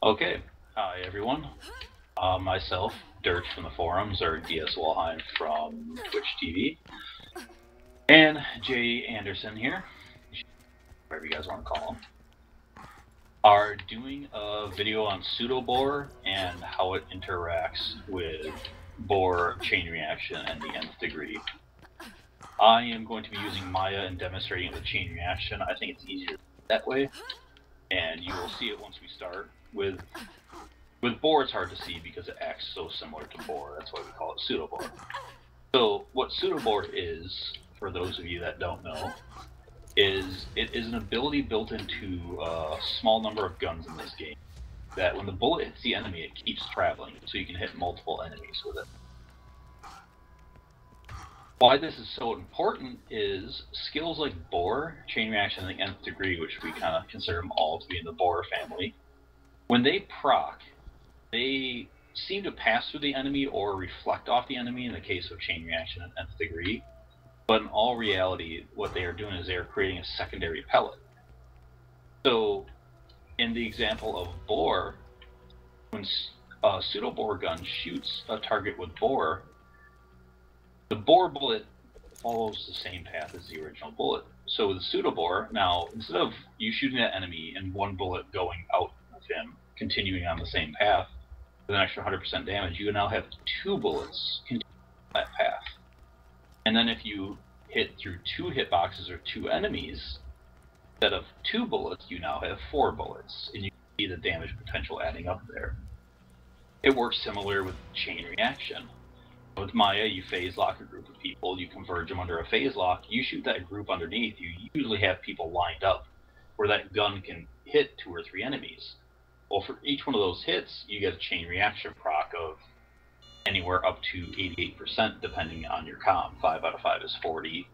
Okay, hi everyone. Myself, Derch from the forums, or DS Walheim from Twitch TV, and Jay Anderson here, whatever you guys want to call him, are doing a video on Pseudo B0re and how it interacts with B0re chain reaction and the nth degree. I am going to be using Maya and demonstrating it with chain reaction. I think it's easier that way, and you will see it once we start. With B0re, it's hard to see because it acts so similar to B0re. That's why we call it Pseudo B0re. So what Pseudo B0re is, for those of you that don't know, is it is an ability built into a small number of guns in this game that when the bullet hits the enemy, it keeps traveling, so you can hit multiple enemies with it. Why this is so important is skills like B0re, chain reaction, and the nth degree, which we kind of consider them all to be in the B0re family, when they proc, they seem to pass through the enemy or reflect off the enemy in the case of chain reaction and nth degree. But in all reality, what they are doing is they are creating a secondary pellet. So, in the example of B0re, when a Pseudo B0re gun shoots a target with B0re, the B0re bullet follows the same path as the original bullet. So with Pseudo B0re, now, instead of you shooting that enemy and one bullet going out of him, continuing on the same path, with an extra 100% damage, you now have two bullets continuing that path. And then if you hit through two hitboxes or two enemies, instead of two bullets, you now have four bullets, and you can see the damage potential adding up there. It works similar with chain reaction. With Maya, you phase lock a group of people, you converge them under a phase lock, you shoot that group underneath, you usually have people lined up where that gun can hit two or three enemies. Well, for each one of those hits, you get a chain reaction proc of anywhere up to 88%, depending on your comp. 5 out of 5 is 40,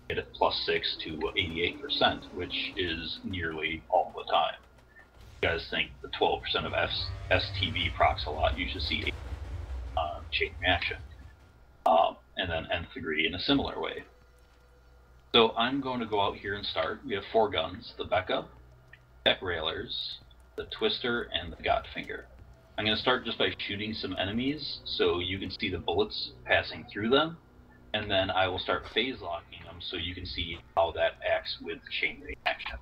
hit it +6 to 88%, which is nearly all the time. If you guys think the 12% of STV procs a lot, you should see chain reaction. And then nth degree in a similar way. So I'm going to go out here and start. We have 4 guns: the B0re, Tech Railers, the Twister, and the Godfinger. I'm going to start just by shooting some enemies so you can see the bullets passing through them, and then I will start phase locking them so you can see how that acts with chain reaction.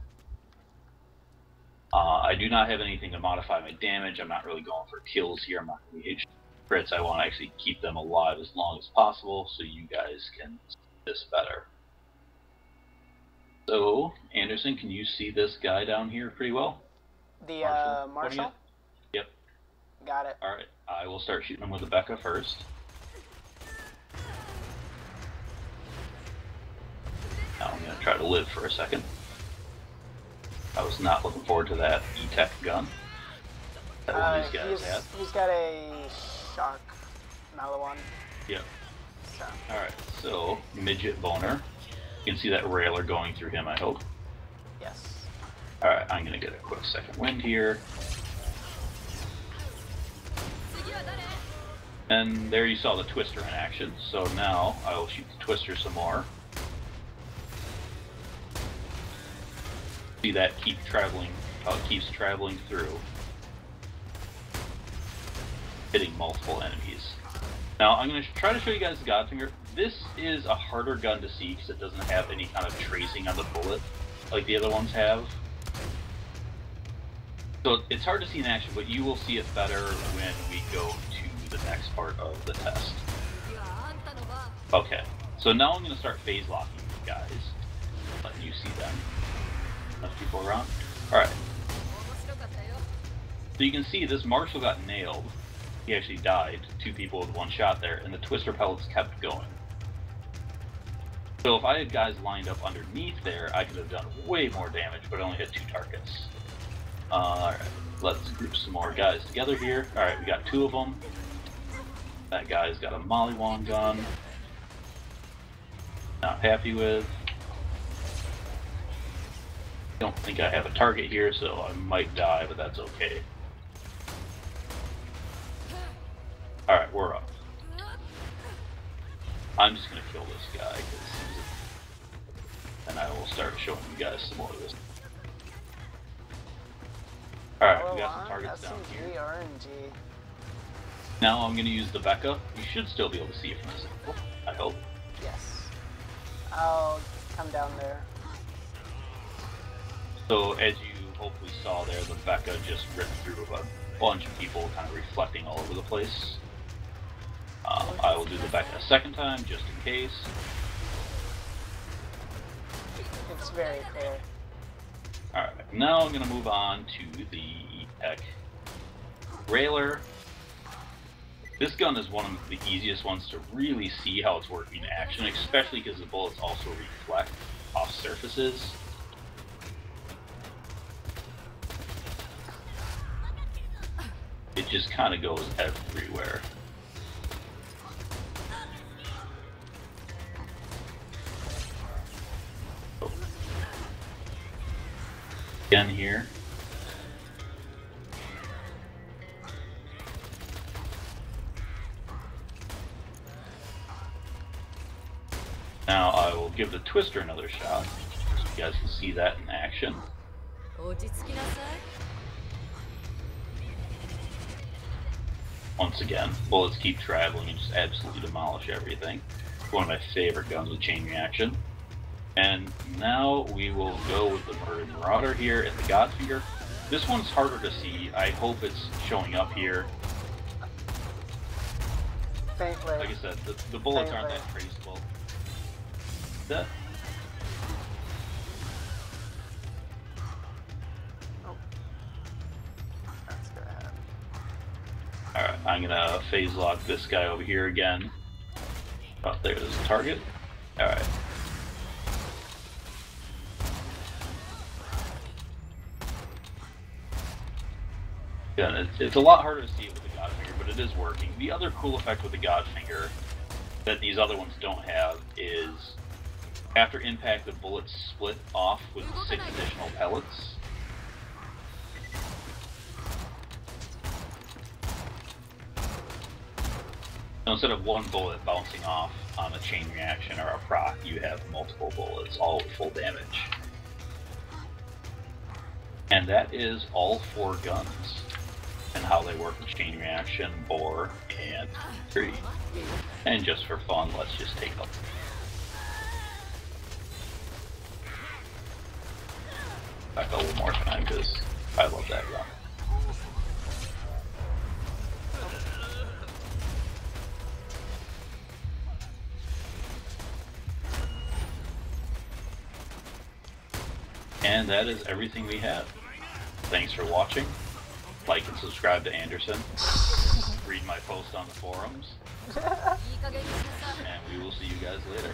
I do not have anything to modify my damage. I'm not really going for kills here. I'm not going to be crits. I want to actually keep them alive as long as possible so you guys can see this better. So, Anderson, can you see this guy down here pretty well? The Marshall? Yep. Got it. Alright, I will start shooting him with the B0re first. Now I'm going to try to live for a second. I was not looking forward to that E-Tech gun that one of these guys had. He's got a shock Malawan. Yep. So. Alright, so midget boner. You can see that railer going through him, I hope. Yes. Alright, I'm going to get a quick second wind here. And there you saw the Twister in action, so now I will shoot the Twister some more. See that keep traveling, how it keeps traveling through, hitting multiple enemies. Now I'm going to try to show you guys the Godfinger. This is a harder gun to see because it doesn't have any kind of tracing on the bullet like the other ones have. So it's hard to see in action, but you will see it better when we go to the next part of the test. Okay, so now I'm going to start phase locking these guys, letting you see them. Enough people around? Alright. So you can see this Marshall got nailed. He actually died. 2 people with 1 shot there, and the Twister pellets kept going. So if I had guys lined up underneath there, I could have done way more damage, but I only hit 2 targets. Alright, let's group some more guys together here. Alright, we got 2 of them. That guy's got a Mollywan gun. Not happy with. Don't think I have a target here, so I might die, but that's okay. Alright, we're up. I'm just going to kill this guy, and I will start showing you guys some more of this. Alright, we got some targets That's down some here. RNG. Now I'm going to use the Becca. You should still be able to see it from this angle, I hope. Yes. I'll come down there. So as you hopefully saw there, the Becca just ripped through a bunch of people, kind of reflecting all over the place. I will do the Becca a second time, just in case. It's very fair. Alright, now I'm going to move on to the Tech Railer. This gun is one of the easiest ones to really see how it's working in action, especially because the bullets also reflect off surfaces. It just kind of goes everywhere. Again here. Now I will give the Twister another shot, so you guys can see that in action. Once again, bullets keep traveling and just absolutely demolish everything. One of my favorite guns with chain reaction. And now we will go with the Marauder here and the Godfinger. This one's harder to see. I hope it's showing up here. Faintly. Like I said, the bullets aren't that traceable. That. Oh. That's gonna happen. Alright, I'm gonna phase lock this guy over here again. Oh, there's the target. Alright. Yeah, it's a lot harder to see it with the Godfinger, but it is working. The other cool effect with the Godfinger that these other ones don't have is after impact, the bullets split off with 6 additional pellets. So instead of one bullet bouncing off on a chain reaction or a proc, you have multiple bullets, all with full damage. And that is all 4 guns and how they work with chain reaction, B0re, and B0re. And just for fun, let's just take a back one more time because I love that gun. And that is everything we have. Thanks for watching. Like and subscribe to Anderson. Read my post on the forums. And we will see you guys later.